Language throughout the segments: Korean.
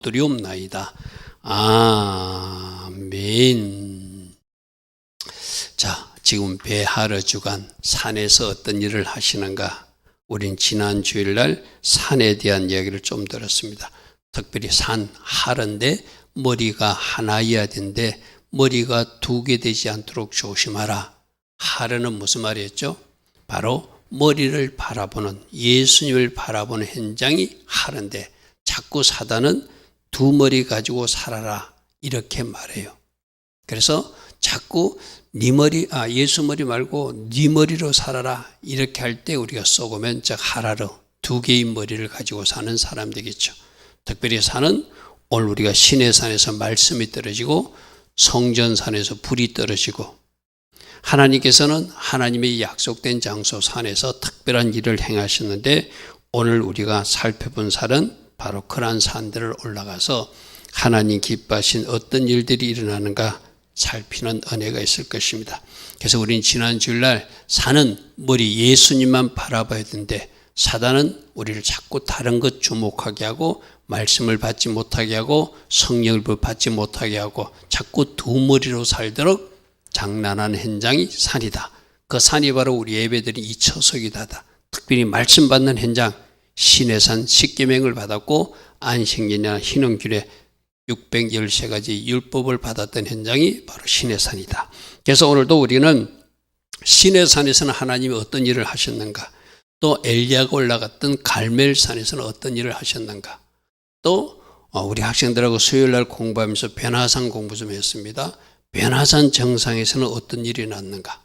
드리옵나이다. 아멘. 자, 지금 배하러 주간 산에서 어떤 일을 하시는가? 우린 지난 주일날 산에 대한 이야기를 좀 들었습니다. 특별히 산 하른데 머리가 하나여야 되는데 머리가 두 개 되지 않도록 조심하라. 하르는 무슨 말이었죠? 바로 머리를 바라보는, 예수님을 바라보는 현장이 하른데 자꾸 사단은 두 머리 가지고 살아라 이렇게 말해요. 그래서 자꾸 네 머리, 예수 머리 말고 네 머리로 살아라 이렇게 할 때 우리가 속으면 즉 하라르, 두 개의 머리를 가지고 사는 사람 되겠죠. 특별히 산은 오늘 우리가 시내산에서 말씀이 떨어지고 성전산에서 불이 떨어지고 하나님께서는 하나님의 약속된 장소 산에서 특별한 일을 행하셨는데 오늘 우리가 살펴본 산은 바로 그러한 산들을 올라가서 하나님 기뻐하신 어떤 일들이 일어나는가 살피는 은혜가 있을 것입니다. 그래서 우리는 지난 주일날 산은 머리 예수님만 바라봐야 되는데 사단은 우리를 자꾸 다른 것 주목하게 하고 말씀을 받지 못하게 하고 성령을 받지 못하게 하고 자꾸 두 머리로 살도록 장난하는 현장이 산이다. 그 산이 바로 우리 예배드린 이 처석이다. 특별히 말씀 받는 현장, 시내산 십계명을 받았고 안식년이나 희농길에 613가지 율법을 받았던 현장이 바로 시내산이다. 그래서 오늘도 우리는 시내산에서는 하나님이 어떤 일을 하셨는가, 또 엘리야가 올라갔던 갈멜산에서는 어떤 일을 하셨는가, 또 우리 학생들하고 수요일날 공부하면서 변화산 공부 좀 했습니다. 변화산 정상에서는 어떤 일이 났는가,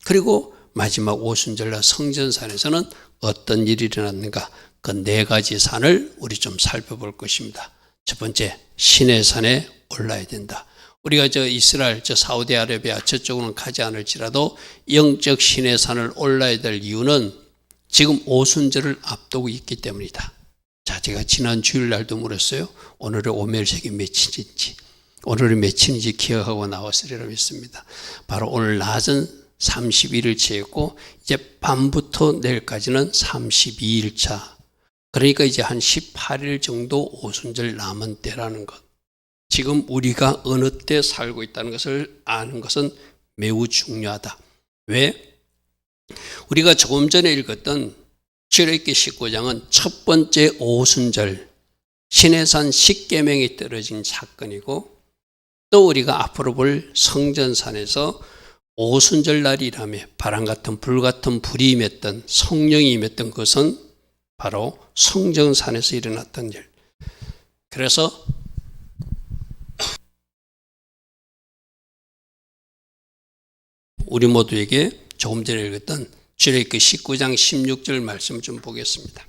그리고 마지막 오순절날 성전산에서는 어떤 일이 일어났는가, 그 네 가지 산을 우리 좀 살펴볼 것입니다. 첫 번째, 시내산에 올라야 된다. 우리가 이스라엘, 사우디아라비아 저쪽으로는 가지 않을지라도 영적 시내산을 올라야 될 이유는 지금 오순절을 앞두고 있기 때문이다. 자, 제가 지난 주일날도 물었어요. 오늘의 오멜색이 며칠인지, 오늘이 며칠인지 기억하고 나왔으리라 믿습니다. 바로 오늘 낮은 31일째였고 이제 밤부터 내일까지는 32일차. 그러니까 이제 한 18일 정도 오순절 남은 때라는 것. 지금 우리가 어느 때 살고 있다는 것을 아는 것은 매우 중요하다. 왜? 우리가 조금 전에 읽었던 출애굽기 19장은 첫 번째 오순절 시내산 십계명이 떨어진 사건이고, 또 우리가 앞으로 볼 성전산에서 오순절 날이라며 바람 같은 불 같은 불이 임했던, 성령이 임했던 것은 바로 성전산에서 일어났던 일. 그래서 우리 모두에게 조금 전에 읽었던 출애굽기 19장 16절 말씀을 좀 보겠습니다.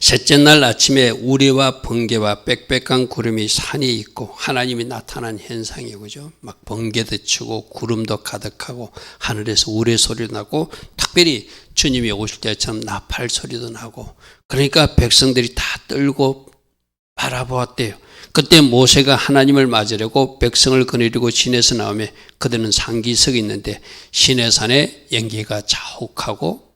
셋째 날 아침에 우레와 번개와 빽빽한 구름이 산에 있고, 하나님이 나타난 현상이에요. 그죠? 막 번개도 치고 구름도 가득하고 하늘에서 우레 소리도 나고, 특별히 주님이 오실 때처럼 나팔 소리도 나고, 그러니까 백성들이 다 떨고 바라보았대요. 그때 모세가 하나님을 맞으려고 백성을 거느리고 시내에서 나오며 그들은 상기석이 있는데 시내산에 연기가 자욱하고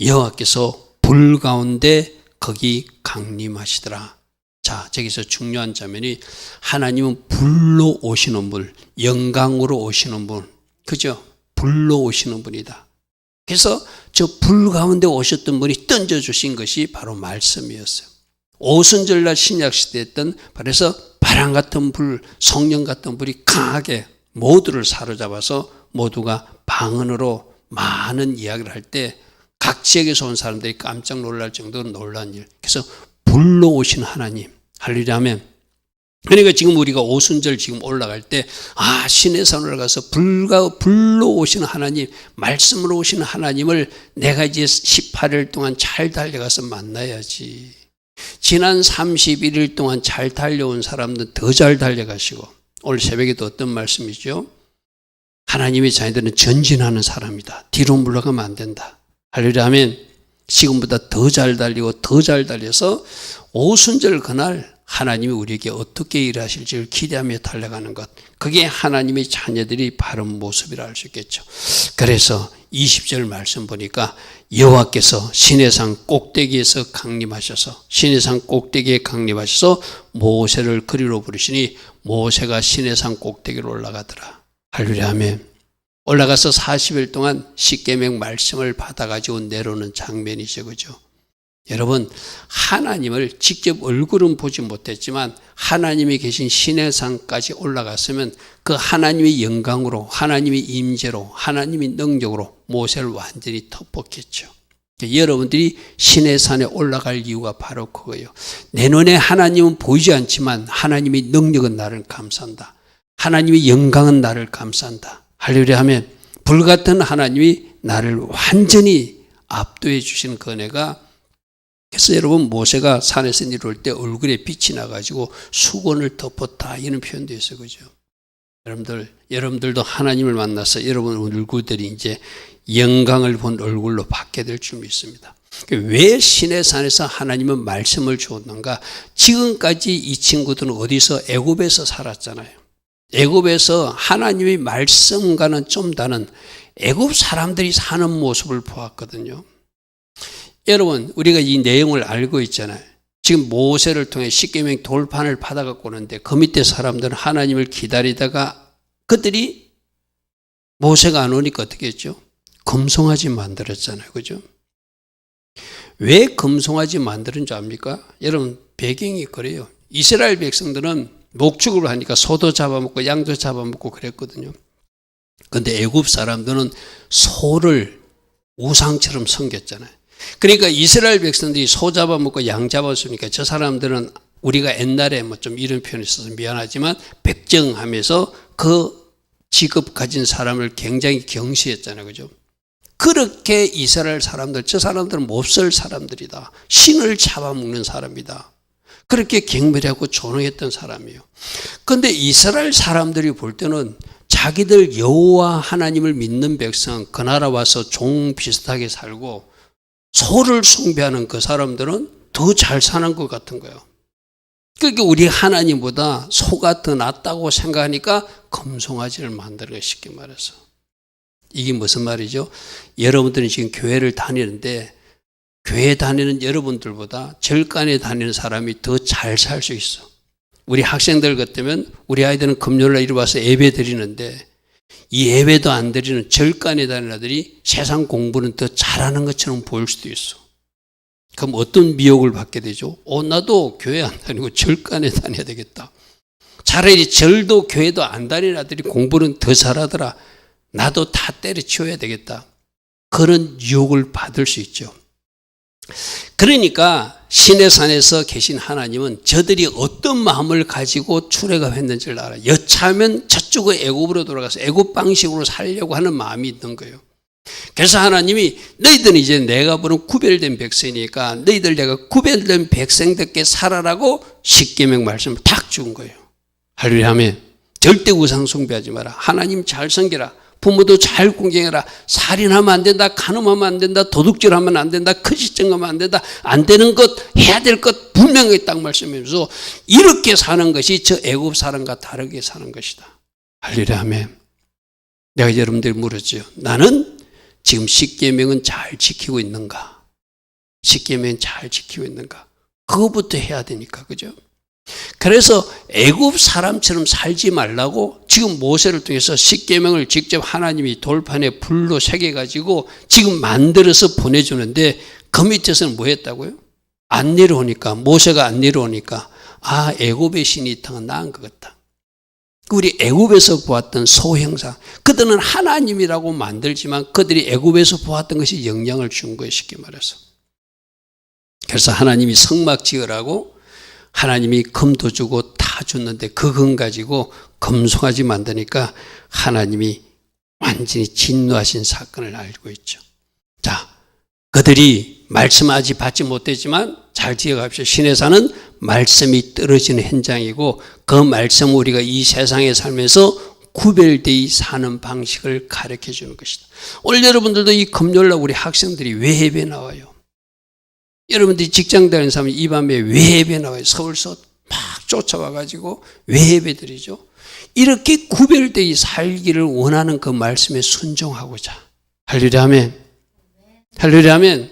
여호와께서 불 가운데 거기 강림하시더라. 자, 저기서 중요한 장면이 하나님은 불로 오시는 분, 영광으로 오시는 분, 그죠? 불로 오시는 분이다. 그래서 저 불 가운데 오셨던 분이 던져주신 것이 바로 말씀이었어요. 오순절날 신약시대에 했던, 그래서 바람 같은 불, 성령 같은 불이 강하게 모두를 사로잡아서 모두가 방언으로 많은 이야기를 할 때 각 지역에서 온 사람들이 깜짝 놀랄 정도로 놀란 일. 그래서 불로 오신 하나님, 할렐루야 아멘. 그러니까 지금 우리가 오순절 지금 올라갈 때 시내산 올라가서 불로 오시는 하나님, 말씀으로 오시는 하나님을 내가 이제 18일 동안 잘 달려가서 만나야지. 지난 31일 동안 잘 달려온 사람들 더 잘 달려가시고, 오늘 새벽에도 어떤 말씀이죠? 하나님의 자녀들은 전진하는 사람이다. 뒤로 물러가면 안 된다. 할렐루야 아멘. 지금보다 더 잘 달리고 더 잘 달려서 오순절 그날 하나님이 우리에게 어떻게 일하실지를 기대하며 달려가는 것, 그게 하나님의 자녀들이 바른 모습이라 할 수 있겠죠. 그래서 20절 말씀 보니까 여호와께서 시내산 꼭대기에서 강림하셔서 시내산 꼭대기에 강림하셔서 모세를 그리로 부르시니 모세가 시내산 꼭대기로 올라가더라. 할렐루야 아멘. 올라가서 40일 동안 십계명 말씀을 받아가지고 내려오는 장면이죠. 그죠? 여러분, 하나님을 직접 얼굴은 보지 못했지만 하나님이 계신 시내산까지 올라갔으면 그 하나님의 영광으로, 하나님의 임재로, 하나님의 능력으로 모세를 완전히 덮었겠죠. 여러분들이 시내산에 올라갈 이유가 바로 그거예요. 내 눈에 하나님은 보이지 않지만 하나님의 능력은 나를 감싼다. 하나님의 영광은 나를 감싼다. 할렐루야 하면 불같은 하나님이 나를 완전히 압도해 주시는 그 은혜가, 그래서 여러분 모세가 산에서 내려올 때 얼굴에 빛이 나가지고 수건을 덮었다 이런 표현도 있어요. 그죠? 여러분들도 하나님을 만나서 여러분 얼굴들이 이제 영광을 본 얼굴로 받게 될 줄 믿습니다. 왜 시내산에서 하나님은 말씀을 주었는가? 지금까지 이 친구들은 어디서? 애굽에서 살았잖아요. 애굽에서 하나님의 말씀과는 좀 다른 애굽 사람들이 사는 모습을 보았거든요. 여러분, 우리가 이 내용을 알고 있잖아요. 지금 모세를 통해 십계명 돌판을 받아갖고 오는데 그 밑에 사람들은 하나님을 기다리다가 그들이 모세가 안 오니까 어떻게 했죠? 금송아지 만들었잖아요. 그죠? 왜 금송아지 만드는 줄 압니까? 여러분, 배경이 그래요. 이스라엘 백성들은 목축을 하니까 소도 잡아먹고 양도 잡아먹고 그랬거든요. 그런데 애굽 사람들은 소를 우상처럼 섬겼잖아요. 그러니까 이스라엘 백성들이 소 잡아먹고 양 잡았으니까 저 사람들은 우리가 옛날에 뭐 좀 이런 표현이 있어서 미안하지만 백정하면서 그 직업 가진 사람을 굉장히 경시했잖아요. 그죠? 그렇게 이스라엘 사람들, 저 사람들은 몹쓸 사람들이다. 신을 잡아먹는 사람이다. 그렇게 경멸하고 존엄했던 사람이에요. 그런데 이스라엘 사람들이 볼 때는 자기들 여호와 하나님을 믿는 백성, 그 나라 와서 종 비슷하게 살고 소를 숭배하는 그 사람들은 더 잘 사는 것 같은 거예요. 그러니까 우리 하나님보다 소가 더 낫다고 생각하니까 금송아지를 만들어 쉽게 말해서. 이게 무슨 말이죠? 여러분들은 지금 교회를 다니는데 교회 다니는 여러분들보다 절간에 다니는 사람이 더 잘 살 수 있어. 우리 학생들 같으면 우리 아이들은 금요일날 이리 와서 예배 드리는데 이 예배도 안 드리는 절간에 다니는 아들이 세상 공부는 더 잘하는 것처럼 보일 수도 있어. 그럼 어떤 미혹을 받게 되죠? 나도 교회 안 다니고 절간에 다녀야 되겠다. 차라리 절도 교회도 안 다니는 아들이 공부는 더 잘하더라. 나도 다 때려치워야 되겠다. 그런 유혹을 받을 수 있죠. 그러니까 시내산에서 계신 하나님은 저들이 어떤 마음을 가지고 출애굽했는지를 알아요. 여차하면 저쪽의 애굽으로 돌아가서 애굽 방식으로 살려고 하는 마음이 있는 거예요. 그래서 하나님이 너희들은 이제 내가 부른 구별된 백성이니까 너희들 내가 구별된 백성들께 살아라고 십계명 말씀을 탁 준 거예요. 할렐루야 하면 절대 우상 숭배하지 마라. 하나님 잘 섬기라. 부모도 잘 공경해라. 살인하면 안 된다. 간음하면 안 된다. 도둑질하면 안 된다. 거짓증하면 안 된다. 안 되는 것, 해야 될 것 분명히 딱 말씀하면서 이렇게 사는 것이 저 애굽 사람과 다르게 사는 것이다. 할렐루야 아멘. 내가 여러분들 물었죠. 나는 지금 십계명은 잘 지키고 있는가? 십계명은 잘 지키고 있는가? 그거부터 해야 되니까, 그죠? 그래서 애굽 사람처럼 살지 말라고 지금 모세를 통해서 십계명을 직접 하나님이 돌판에 불로 새겨가지고 지금 만들어서 보내주는데 그 밑에서는 뭐 했다고요? 안 내려오니까, 모세가 안 내려오니까 애굽의 신이 이 땅은 나은 것 같다. 우리 애굽에서 보았던 소형상, 그들은 하나님이라고 만들지만 그들이 애굽에서 보았던 것이 영향을 준 거예요, 쉽게 말해서. 그래서 하나님이 성막 지으라고 하나님이 금도 주고 다 줬는데 그 금 가지고 금송아지 만드니까 하나님이 완전히 진노하신 사건을 알고 있죠. 자, 그들이 말씀 아직 받지 못했지만 잘 지어갑시다. 시내산은 말씀이 떨어지는 현장이고 그 말씀을 우리가 이 세상에 살면서 구별되어 사는 방식을 가르쳐 주는 것이다. 오늘 여러분들도 이 금요일날 우리 학생들이 왜 예배 나와요? 여러분들이 직장 다니는 사람이 이 밤에 왜 예배 나와요? 서울서 막 쫓아와가지고 왜 예배드리죠? 이렇게 구별되어 살기를 원하는 그 말씀에 순종하고자. 할렐루야 아멘. 할렐루야 아멘.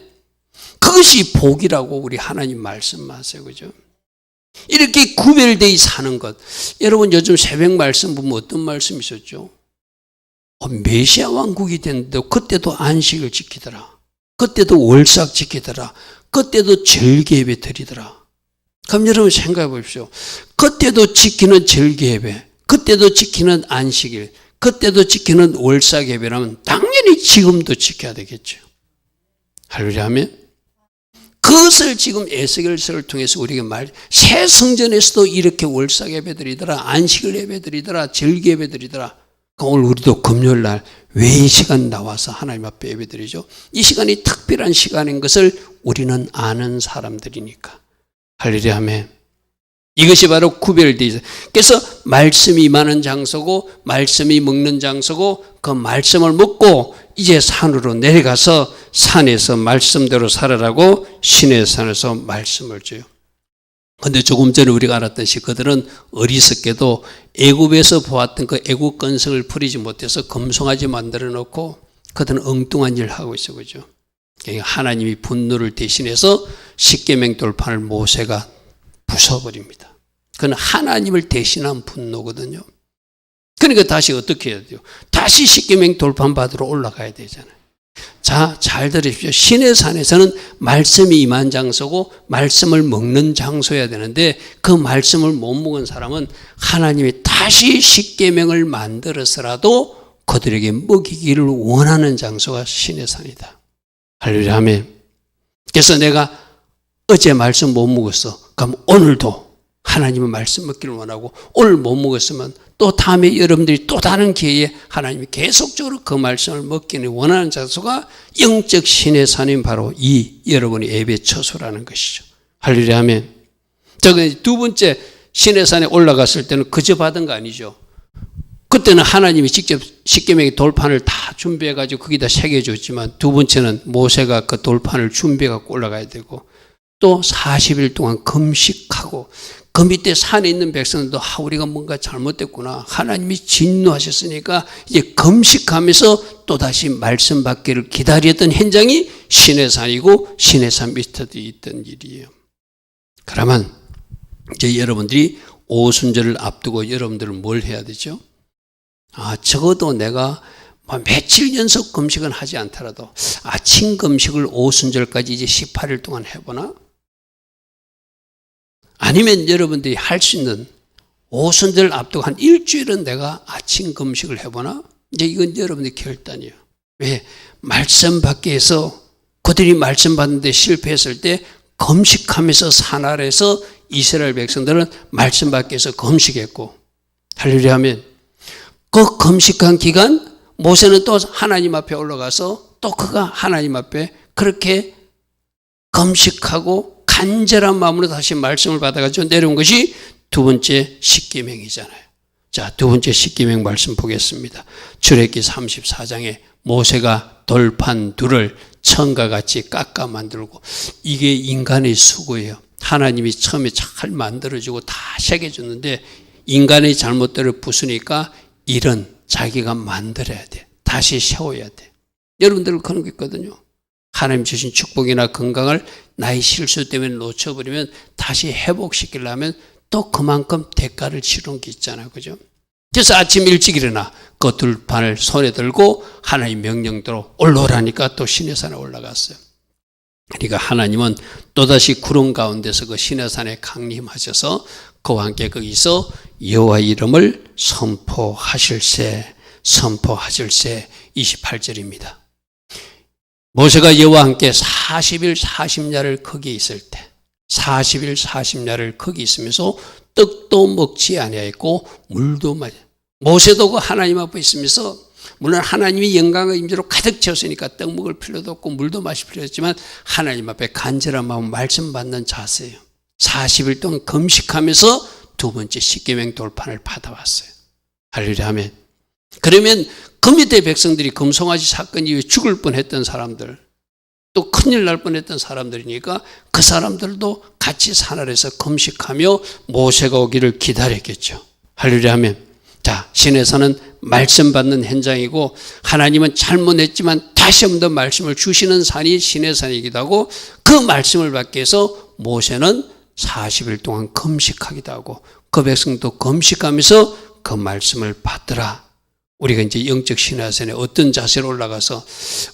그것이 복이라고 우리 하나님 말씀하세요. 그죠? 이렇게 구별되어 사는 것. 여러분 요즘 새벽 말씀 보면 어떤 말씀 있었죠? 메시아 왕국이 됐는데 그때도 안식을 지키더라. 그때도 월삭 지키더라. 그때도 절기 예배 드리더라. 그럼 여러분 생각해 보십시오. 그때도 지키는 절기 예배, 그때도 지키는 안식일, 그때도 지키는 월삭 예배라면 당연히 지금도 지켜야 되겠죠. 할렐루야 하면 그것을 지금 에스겔서를 통해서 우리에게 새 성전에서도 이렇게 월삭 예배 드리더라, 안식일 예배 드리더라, 절기 예배 드리더라. 오늘 우리도 금요일 날 왜 이 시간 나와서 하나님 앞에 예배 드리죠? 이 시간이 특별한 시간인 것을 우리는 아는 사람들이니까. 할렐루야 아멘. 이것이 바로 구별되어 있어요. 그래서 말씀이 임하는 장소고 말씀이 먹는 장소고 그 말씀을 먹고 이제 산으로 내려가서 산에서 말씀대로 살아라고 시내 산에서 말씀을 줘요. 그런데 조금 전에 우리가 알았던 것이 그들은 어리석게도 애굽에서 보았던 그 애굽 건성을 부리지 못해서 금송아지 만들어 놓고 그들은 엉뚱한 일을 하고 있어. 그죠? 하나님이 분노를 대신해서 십계명 돌판을 모세가 부숴버립니다. 그건 하나님을 대신한 분노거든요. 그러니까 다시 어떻게 해야 돼요? 다시 십계명 돌판 받으러 올라가야 되잖아요. 자, 잘 들으십시오. 시내산에서는 말씀이 임한 장소고 말씀을 먹는 장소여야 되는데 그 말씀을 못 먹은 사람은 하나님이 다시 십계명을 만들어서라도 그들에게 먹이기를 원하는 장소가 시내산이다. 할렐루야 아멘. 그래서 내가 어제 말씀 못 먹었어. 그럼 오늘도 하나님의 말씀 먹기를 원하고 오늘 못 먹었으면 또 다음에 여러분들이 또 다른 기회에 하나님이 계속적으로 그 말씀을 먹기를 원하는 장소가 영적 신의 산인 바로 이 여러분의 예배 처소라는 것이죠. 할렐루야 아멘. 저기 두 번째 신의 산에 올라갔을 때는 그저 받은 거 아니죠. 그때는 하나님이 직접 십계명의 돌판을 다 준비해가지고 거기다 새겨줬지만 두 번째는 모세가 그 돌판을 준비해갖고 올라가야 되고 또 40일 동안 금식하고 그 밑에 산에 있는 백성들도 우리가 뭔가 잘못됐구나. 하나님이 진노하셨으니까 이제 금식하면서 또다시 말씀 받기를 기다렸던 현장이 시내산이고 시내산 밑에도 있던 일이에요. 그러면 이제 여러분들이 오순절을 앞두고 여러분들은 뭘 해야 되죠? 적어도 내가 며칠 연속 금식은 하지 않더라도 아침 금식을 오순절까지 이제 18일 동안 해보나? 아니면 여러분들이 할 수 있는 오순절 앞두고 한 일주일은 내가 아침 금식을 해보나? 이제 이건 여러분들의 결단이에요. 왜? 말씀 밖에서 그들이 말씀 받는데 실패했을 때 금식하면서 산 아래에서 이스라엘 백성들은 말씀 밖에서 금식했고 할렐루야 하면 그 금식한 기간 모세는 또 하나님 앞에 올라가서 또 그가 하나님 앞에 그렇게 금식하고 간절한 마음으로 다시 말씀을 받아가지고 내려온 것이 두 번째 십계명이잖아요. 자, 두 번째 십계명 말씀 보겠습니다. 출애굽기 34장에 모세가 돌판 둘을 천과 같이 깎아 만들고 이게 인간의 수고예요. 하나님이 처음에 잘 만들어주고 다 새겨줬는데 인간의 잘못대로 부수니까 일은 자기가 만들어야 돼. 다시 세워야 돼. 여러분들 그런 게 있거든요. 하나님 주신 축복이나 건강을 나의 실수 때문에 놓쳐버리면 다시 회복시키려면 또 그만큼 대가를 치르는 게 있잖아요. 그죠? 그래서 아침 일찍 일어나 그 돌판을 손에 들고 하나님 명령대로 올라오라니까 또 시내산에 올라갔어요. 그러니까 하나님은 또다시 구름 가운데서 그 시내산에 강림하셔서 그와 함께 거기서 여호와 이름을 선포하실세 28절입니다. 모세가 여호와 함께 40일 40야를 거기 있을 때 40일 40야를 거기 있으면서 떡도 먹지 아니하였고 물도 마시. 모세도 그 하나님 앞에 있으면서 물론 하나님이 영광의 임재로 가득 채웠으니까 떡 먹을 필요도 없고 물도 마실 필요 없지만 하나님 앞에 간절한 마음 말씀 받는 자세예요. 40일 동안 금식하면서 두 번째 십계명 돌판을 받아왔어요. 할렐루야 아멘. 그러면 그 밑에 백성들이 금송아지 사건 이후에 죽을 뻔했던 사람들 또 큰일 날 뻔했던 사람들이니까 그 사람들도 같이 산 아래서 금식하며 모세가 오기를 기다렸겠죠. 할렐루야 하면, 자, 시내산은 말씀 받는 현장이고 하나님은 잘못했지만 다시 한 번 더 말씀을 주시는 산이 시내산이기도 하고, 그 말씀을 받기 위해서 모세는 40일 동안 금식하기도 하고 그 백성도 금식하면서 그 말씀을 받더라. 우리가 이제 영적 시내산에 어떤 자세로 올라가서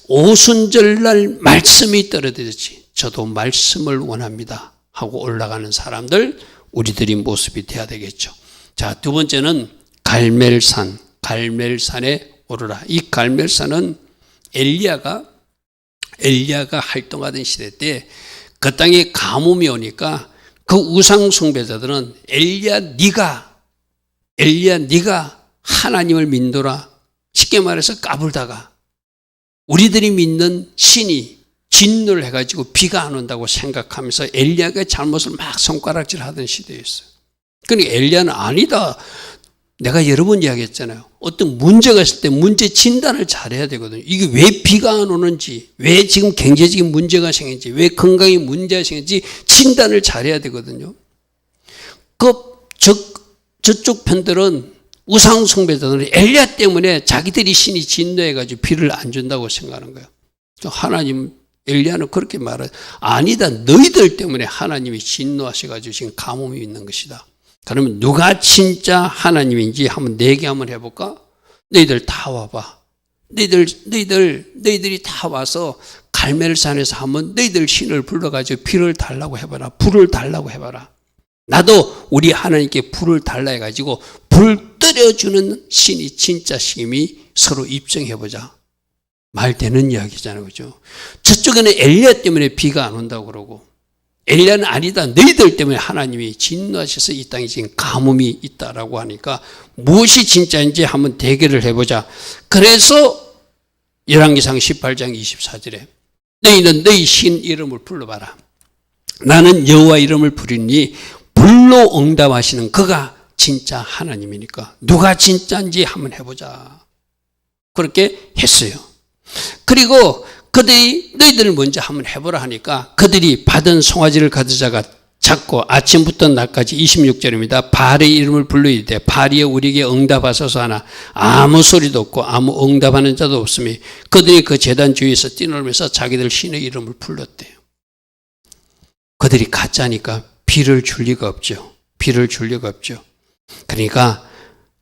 오순절날 말씀이 떨어졌지, 저도 말씀을 원합니다 하고 올라가는 사람들, 우리들이 모습이 돼야 되겠죠. 자, 두 번째는 갈멜산, 갈멜산에 오르라. 이 갈멜산은 엘리야가 활동하던 시대 때 그 땅에 가뭄이 오니까 그 우상 숭배자들은 엘리야 네가 하나님을 믿노라, 쉽게 말해서 까불다가 우리들이 믿는 신이 진노를 해가지고 비가 안 온다고 생각하면서 엘리야가 잘못을 막 손가락질하던 시대였어요. 그러니까 엘리야는 아니다, 내가 여러 번 이야기했잖아요. 어떤 문제가 있을 때 문제 진단을 잘해야 되거든요. 이게 왜 비가 안 오는지, 왜 지금 경제적인 문제가 생긴지, 왜 건강에 문제가 생긴지 진단을 잘해야 되거든요. 저쪽 편들은 우상 숭배자들은 엘리야 때문에 자기들이 신이 진노해가지고 비를 안 준다고 생각하는 거예요. 하나님, 엘리야는 그렇게 말해요. 아니다, 너희들 때문에 하나님이 진노하셔가지고 지금 가뭄이 있는 것이다. 그러면 누가 진짜 하나님인지 한번 내게 한번 해볼까? 너희들 다 와봐. 너희들이 다 와서 갈멜산에서 한번 너희들 신을 불러가지고 비를 달라고 해봐라. 불을 달라고 해봐라. 나도 우리 하나님께 불을 달라 해가지고 불 떨어주는 신이 진짜 신이 서로 입증해보자. 말 되는 이야기잖아요. 그죠? 저쪽에는 엘리야 때문에 비가 안 온다고 그러고, 엘리야는 아니다, 너희들 때문에 하나님이 진노하셔서 이 땅에 지금 가뭄이 있다라고 하니까 무엇이 진짜인지 한번 대결을 해보자. 그래서 열왕기상 18장 24절에 너희는 너희 신 이름을 불러봐라. 나는 여호와 이름을 부리니 불로 응답하시는 그가 진짜 하나님이니까 누가 진짜인지 한번 해보자. 그렇게 했어요. 그리고 그들이 너희들을 먼저 한번 해보라 하니까 그들이 받은 송아지를 가져다가 잡고 아침부터 낮까지 26절입니다. 바알의 이름을 불러이되 바알이 우리에게 응답하소서 하나 아무 소리도 없고 아무 응답하는 자도 없으며 그들이 그 제단 주위에서 뛰놀면서 자기들 신의 이름을 불렀대요. 그들이 가짜니까 비를 줄 리가 없죠. 비를 줄 리가 없죠. 그러니까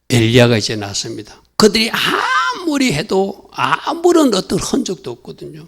엘리야가 이제 나섭니다. 그들이 아무리 해도 아무런 어떤 흔적도 없거든요.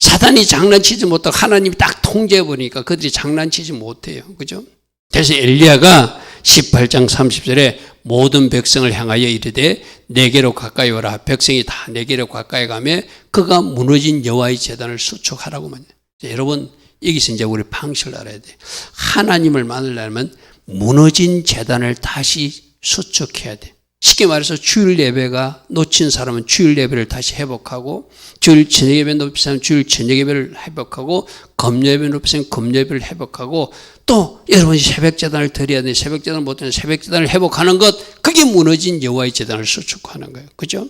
사단이 장난치지 못하고 하나님이 딱 통제해보니까 그들이 장난치지 못해요. 그죠? 그래서 엘리야가 18장 30절에 모든 백성을 향하여 이르되 내게로 가까이 오라. 백성이 다 내게로 가까이 가며 그가 무너진 여호와의 제단을 수축하라고만. 여러분, 여기서 이제 우리 방식을 알아야 돼. 하나님을 만나려면 무너진 제단을 다시 수축해야 돼. 쉽게 말해서 주일 예배가 놓친 사람은 주일 예배를 다시 회복하고, 주일 저녁 예배 놓친 사람은 주일 저녁 예배를 회복하고, 금요 예배 놓친 사람은 금요 예배를 회복하고, 또 여러분이 새벽 제단을 드려야 돼. 새벽 제단 못하는 새벽 제단을 회복하는 것, 그게 무너진 여호와의 제단을 수축하는 거예요. 그죠?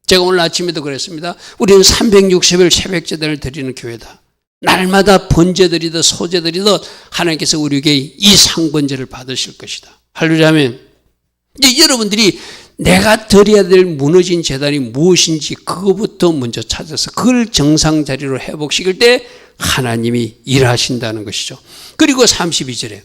제가 오늘 아침에도 그랬습니다. 우리는 360일 새벽 제단을 드리는 교회다. 날마다 번제드리듯 소제드리듯 하나님께서 우리에게 이 상번제를 받으실 것이다. 할렐루야 아멘. 이제 여러분들이 내가 드려야 될 무너진 제단이 무엇인지 그거부터 먼저 찾아서 그걸 정상 자리로 회복시킬 때 하나님이 일하신다는 것이죠. 그리고 32절에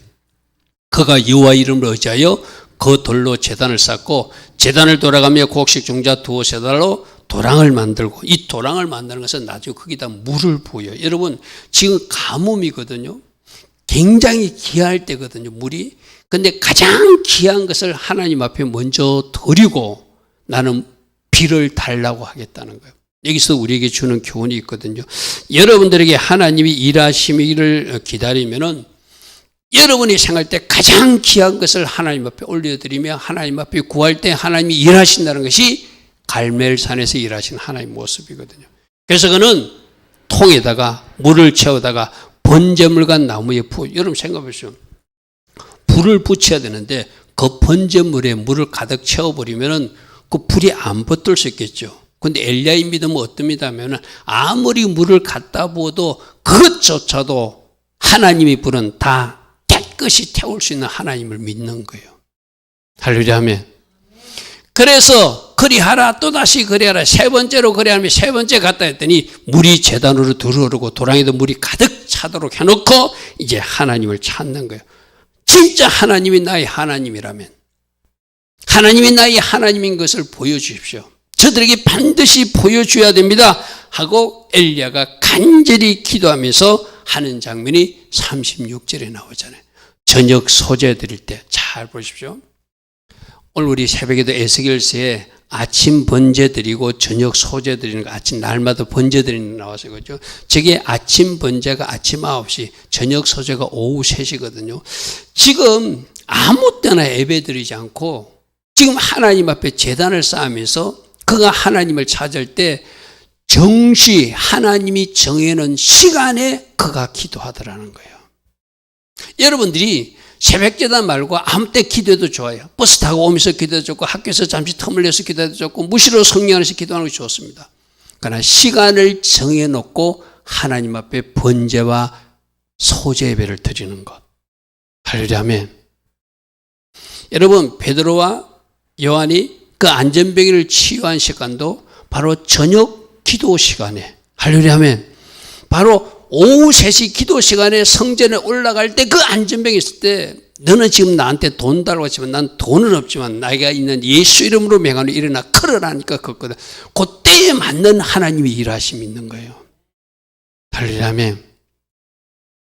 그가 여호와 이름을 의지하여 그 돌로 제단을 쌓고 제단을 돌아가며 곡식 종자 두어세 달로 도랑을 만들고, 이 도랑을 만드는 것은 나중에 거기다 물을 부어요. 여러분, 지금 가뭄이거든요. 굉장히 귀할 때거든요, 물이. 근데 가장 귀한 것을 하나님 앞에 먼저 드리고 나는 비를 달라고 하겠다는 거예요. 여기서 우리에게 주는 교훈이 있거든요. 여러분들에게 하나님이 일하시기를 기다리면은 여러분이 생각할 때 가장 귀한 것을 하나님 앞에 올려드리며 하나님 앞에 구할 때 하나님이 일하신다는 것이 갈멜산에서 일하신 하나님의 모습이거든요. 그래서 그는 통에다가 물을 채우다가 번제물과 나무에 부어. 여러분 생각해 보시죠. 불을 붙여야 되는데 그 번제물에 물을 가득 채워버리면 그 불이 안 붙을 수 있겠죠. 그런데 엘리야의 믿음은 어떻습니까 하면 아무리 물을 갖다 부어도 그것조차도 하나님이 불은 다 깨끗이 태울 수 있는 하나님을 믿는 거예요. 할렐루야 하면. 그래서 그리하라, 또다시 그리하라, 세 번째로 그리하면 세 번째 갔다 했더니 물이 제단으로 들어오르고 도랑에도 물이 가득 차도록 해놓고 이제 하나님을 찾는 거예요. 진짜 하나님이 나의 하나님이라면, 하나님이 나의 하나님인 것을 보여주십시오. 저들에게 반드시 보여줘야 됩니다 하고 엘리야가 간절히 기도하면서 하는 장면이 36절에 나오잖아요. 저녁 소재 드릴 때 잘 보십시오. 오늘 우리 새벽에도 에스겔서에 아침 번제 드리고 저녁 소재 드리는 거, 아침 날마다 번제 드리는 거 나와서 그죠. 저게 아침 번제가 아침 9시, 저녁 소재가 오후 3시거든요. 지금 아무 때나 예배 드리지 않고 지금 하나님 앞에 제단을 쌓으면서 그가 하나님을 찾을 때 정시 하나님이 정해놓은 시간에 그가 기도하더라는 거예요. 여러분들이 새벽제단 말고 아무 때 기도해도 좋아요. 버스 타고 오면서 기도해도 좋고, 학교에서 잠시 텀을 내서 기도해도 좋고, 무시로 성령 안에서 기도하는 것이 좋습니다. 그러나 시간을 정해놓고 하나님 앞에 번제와 소제 예배를 드리는 것. 할렐루야 아멘. 여러분, 베드로와 요한이 그 안전병이를 치유한 시간도 바로 저녁 기도 시간에, 할렐루야 아멘, 바로 오후 3시 기도 시간에 성전에 올라갈 때 그 안전병이 있을 때, 너는 지금 나한테 돈 달라고 했지만 난 돈은 없지만 나에게 있는 예수 이름으로 명하노 일어나 걸으라니까 걷거든. 그때에 맞는 하나님이 일하심이 있는 거예요. 할렐루야 아멘.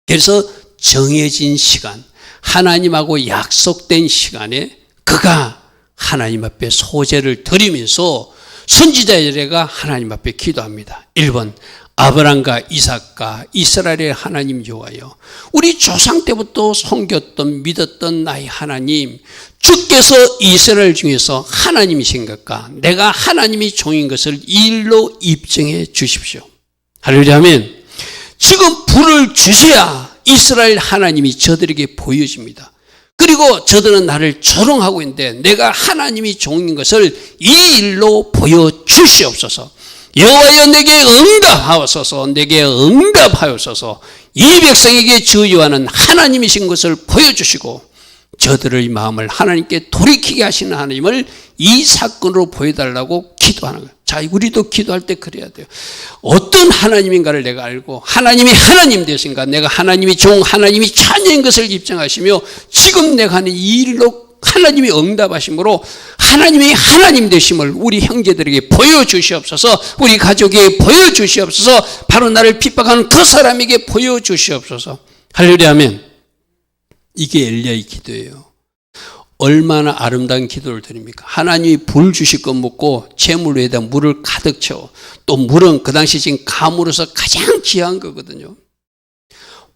그래서 정해진 시간, 하나님하고 약속된 시간에 그가 하나님 앞에 소제를 드리면서 선지자 예레가 하나님 앞에 기도합니다. 1번, 아브람과 이삭과 이스라엘의 하나님 여호와여, 우리 조상 때부터 섬겼던 믿었던 나의 하나님, 주께서 이스라엘 중에서 하나님이신 것과 내가 하나님이 종인 것을 이 일로 입증해 주십시오. 할렐루야 아멘. 지금 불을 주셔야 이스라엘 하나님이 저들에게 보여집니다. 그리고 저들은 나를 조롱하고 있는데 내가 하나님이 종인 것을 이 일로 보여주시옵소서. 여호와여, 내게 응답하옵소서. 내게 응답하옵소서. 이 백성에게 저주하는 하나님이신 것을 보여주시고 저들의 마음을 하나님께 돌이키게 하시는 하나님을 이 사건으로 보여달라고 기도하는 거예요. 자, 우리도 기도할 때 그래야 돼요. 어떤 하나님인가를 내가 알고 하나님이 하나님 되신가, 내가 하나님이 종, 하나님이 자녀인 것을 입증하시며 지금 내가 하는 이 일로 하나님이 응답하심으로 하나님이 하나님 되심을 우리 형제들에게 보여주시옵소서. 우리 가족에게 보여주시옵소서. 바로 나를 핍박하는 그 사람에게 보여주시옵소서. 할렐루야 아멘. 이게 엘리야의 기도예요. 얼마나 아름다운 기도를 드립니까? 하나님이 불 주실 것 묻고 재물 위에다 물을 가득 채워. 또 물은 그 당시 지금 감으로서 가장 귀한 거거든요.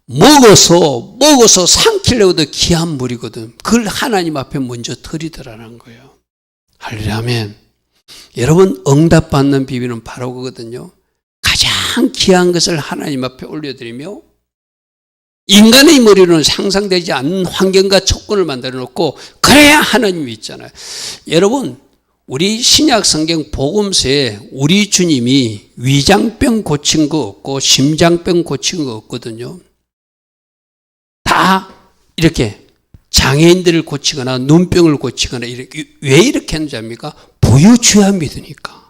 먹어서 삼키려고도 귀한 물이거든. 그걸 하나님 앞에 먼저 드리더라는 거예요. 할렐루야 아멘. 여러분, 응답받는 비밀은 바로 그거거든요. 가장 귀한 것을 하나님 앞에 올려드리며 인간의 머리로는 상상되지 않는 환경과 조건을 만들어 놓고 그래야 하나님이 있잖아요. 여러분, 우리 신약 성경 복음서에 우리 주님이 위장병 고친 거 없고 심장병 고친 거 없거든요. 다 이렇게 장애인들을 고치거나 눈병을 고치거나 이렇게, 왜 이렇게 하는지 압니까? 보여줘야 믿으니까.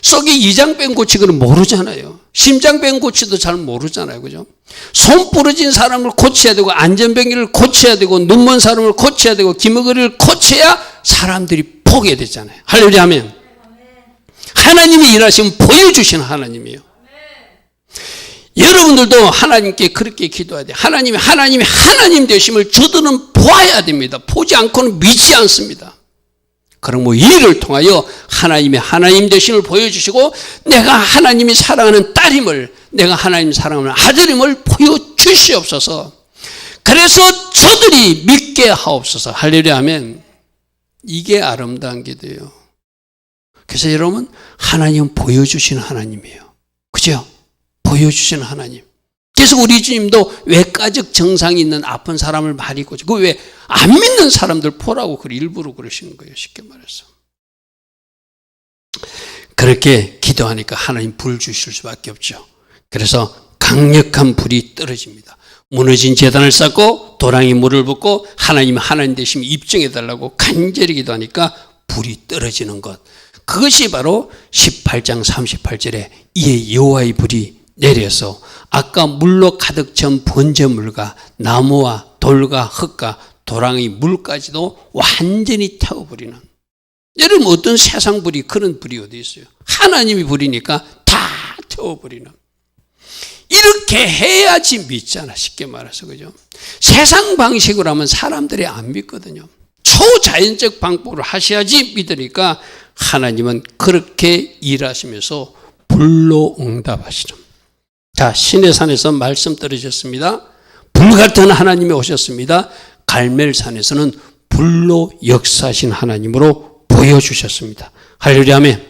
썩이 이장병 고치고는 모르잖아요. 심장병 고치도 잘 모르잖아요. 그죠? 손 부러진 사람을 고쳐야 되고, 안전병기를 고쳐야 되고, 눈먼 사람을 고쳐야 되고, 기머거리를 고쳐야 사람들이 보게 되잖아요. 할렐루야 아멘. 하나님이 일하시면 보여주시는 하나님이에요. 여러분들도 하나님께 그렇게 기도해야 돼요. 하나님이 하나님 되심을 저들은 보아야 됩니다. 보지 않고는 믿지 않습니다. 그럼 이 일을 통하여 하나님의 하나님 되심을 보여주시고 내가 하나님이 사랑하는 딸임을, 내가 하나님 사랑하는 아들임을 보여주시옵소서. 그래서 저들이 믿게 하옵소서. 할렐루야 아멘. 이게 아름다운 기도예요. 그래서 여러분, 하나님은 보여주시는 하나님이에요. 그죠? 보여주시는 하나님. 그래서 우리 주님도 외과적 증상이 있는 아픈 사람을 많이 고쳐. 그 왜 안 믿는 사람들 보라고 일부러 그러시는 거예요. 쉽게 말해서. 그렇게 기도하니까 하나님 불 주실 수밖에 없죠. 그래서 강력한 불이 떨어집니다. 무너진 제단을 쌓고 도랑이 물을 붓고 하나님 되심을 입증해달라고 간절히 기도하니까 불이 떨어지는 것. 그것이 바로 18장 38절에 이에 여호와의 불이 내려서 아까 물로 가득 찬 번제물과 나무와 돌과 흙과 도랑이 물까지도 완전히 태워버리는. 여러분 어떤 세상 불이 그런 불이 어디 있어요? 하나님이 불이니까 다 태워버리는. 이렇게 해야지 믿잖아. 쉽게 말해서. 그죠? 세상 방식으로 하면 사람들이 안 믿거든요. 초자연적 방법으로 하셔야지 믿으니까 하나님은 그렇게 일하시면서 불로 응답하시죠. 자, 시내산에서 말씀 떨어졌습니다. 불같은 하나님이 오셨습니다. 갈멜산에서는 불로 역사하신 하나님으로 보여주셨습니다. 할렐루야 아멘.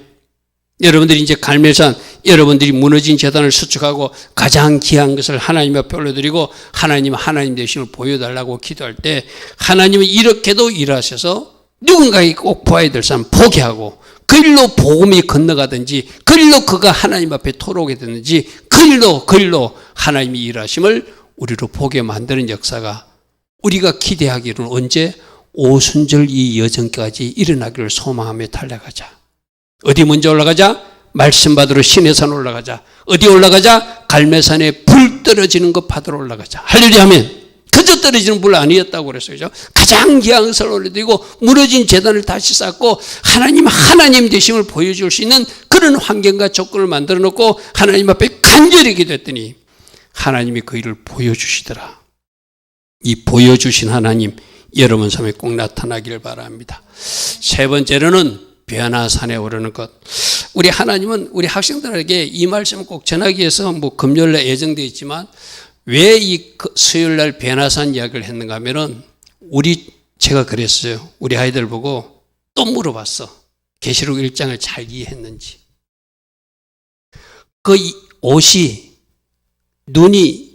여러분들이 이제 갈멜산, 여러분들이 무너진 제단을 수축하고 가장 귀한 것을 하나님 앞에 올려드리고 하나님 되심을 보여달라고 기도할 때 하나님은 이렇게도 일하셔서 누군가에게 꼭 보아야 될 사람 포기하고 그 일로 복음이 건너가든지 그 일로 그가 하나님 앞에 토록이 되든지 그 일로 하나님이 일하심을 우리로 보게 만드는 역사가 우리가 기대하기로는 언제 오순절 이 여정까지 일어나기를 소망하며 달려가자. 어디 먼저 올라가자? 말씀 받으러 시내산 올라가자. 어디 올라가자? 갈매산에 불 떨어지는 것 받으러 올라가자. 할렐루야 아멘. 그저 떨어지는 불 아니었다고 그랬어요. 그죠? 가장 귀한 것을 올려드리고 무너진 제단을 다시 쌓고 하나님 되심을 보여줄 수 있는 그런 환경과 조건을 만들어 놓고 하나님 앞에 간절히 기도했더니 하나님이 그 일을 보여주시더라. 이 보여주신 하나님 여러분 삶에 꼭 나타나기를 바랍니다. 세 번째로는 변화산에 오르는 것. 우리 하나님은 우리 학생들에게 이 말씀을 꼭 전하기 위해서 금요일에 예정되어 있지만 왜 이 수요일날 변화산 이야기를 했는가 하면은 제가 그랬어요. 우리 아이들 보고 또 물어봤어. 계시록 1장을 잘 이해했는지. 그 옷이 눈이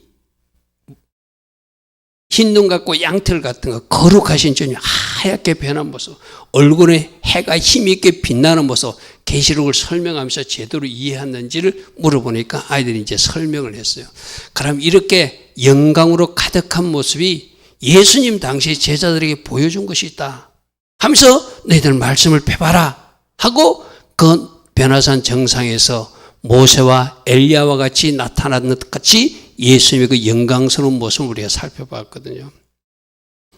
흰 눈 같고 양털 같은 거 거룩하신 주님 하얗게 변한 모습, 얼굴에 해가 힘있게 빛나는 모습, 계시록을 설명하면서 제대로 이해했는지를 물어보니까 아이들이 이제 설명을 했어요. 그럼 이렇게 영광으로 가득한 모습이 예수님 당시 제자들에게 보여준 것이 있다 하면서 너희들 말씀을 펴봐라 하고 그 변화산 정상에서 모세와 엘리야와 같이 나타난 것 같이 예수님의 그 영광스러운 모습을 우리가 살펴봤거든요.